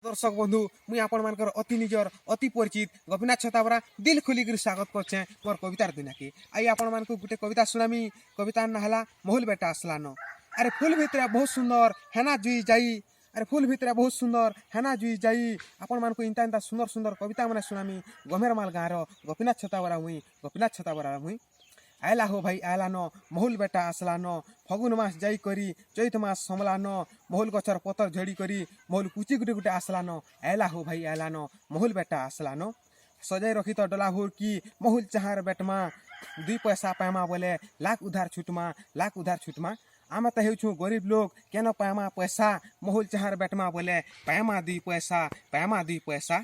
दर्शक बंधु मुई आपण मानकर अति निजर अति परिचित गोपीनाथ छतावरा दिल खोलिक स्वागत करछे मोर कवितार दिना के आई आपण मान को गुटे कविता सुनामी। कविता नाहला मोहुल बेटा आसलानो। अरे फूल भितरे बहुत सुंदर हेना जुई जाई, अरे फूल भितरे बहुत सुंदर हेना जुई जाई। आपण मान को इंता इंता सुंदर सुंदर कविता माने सुनामी। गमेरमाल गाँव गोपीनाथ छतावरा मुई गोपीनाथ छतावरा मुई आयला हो भाई आयला न मोहुल बेटा आसला न। फगुन मास जाई करी चैत मास समला न। मोहुल गचर पतर झड़ी करी मोहुल कुची गुटे गुटे आसला न। आयला हो भाई आयला न मोहुल बेटा आसला न। सजाई रखी तो डला हुर की मोहुल चाहार बेटमा। 2 पैसा पैमा बोले लाख उधार छुटमा लाख उधार छुटमा। आमे तो हेउछु गरीब लोग केन पैमा पैसा मोहुल चाहार बेटमा बोले पैमा 2 पैसा पैमा 2 पैसा।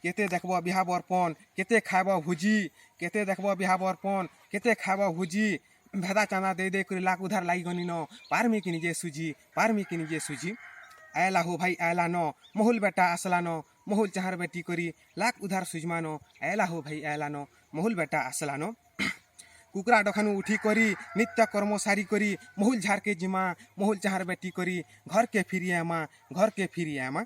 केते देखबो बिहा बरपन केते खाइबो भुजी केते देखबो बिहा बरपन केते खाइबो भुजी। भेदा चाना दे दे कर लाख उधार लाई गनी न पारमी कि निजे सुजी पारमी कि निजे सुजी। आयला हो भाई आयला न मोहुल बेटा आसला न। मोहुल चाहार बेटी करी लाख उधार सुजमा न। आयला हो भाई आयला न मोहुल बेटा आसला न। कुकरा डखानु उठी करी नित्य कर्म सारी करी मोहुल झार के जिमा मोहुल चाहार बेटी करी घर के फिरियामा घर के फिरियामा।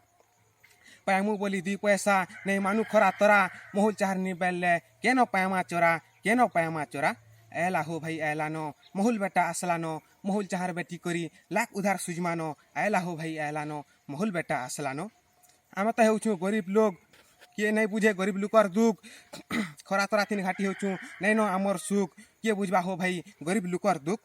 पैमु बोली 2 पैसा नहीं मानु खरा तरा मोहुल चाहार निबेले केनो पैमा चोरा केनो पैमा चोरा। ऐला हो भाई ऐला नो मोहुल बेटा आसला नो। मोहुल चाहार बेटी करी लाख उधार सुजमा नो। ऐला हो भाई ऐला नो मोहुल बेटा आसला नो। आमे तो हेउछु गरीब लोग किए नहीं बुझे गरीब लुकर दुख खरा तरा तीन घाटी हेउछु नहीं नो आमर सुख किए बुझबा हो भाई गरीब लुकर दुख।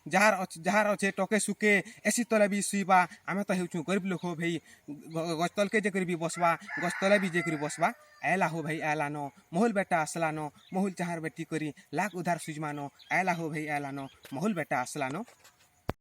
जहार अच्छे टके सुके एसी तले भी सुईबा आमे तो हेउछु गरीब लोग हो भाई गछ तल के जेकर भी बसबा गछ तले भी जेकर बसबा। ऐला हो भाई ऐला नो मोहुल बेटा आसला नो। मोहुल चाहार बेटी करी लाख उधार सुजमा नो। ऐला हो भाई ऐला नो मोहुल बेटा आसला नो।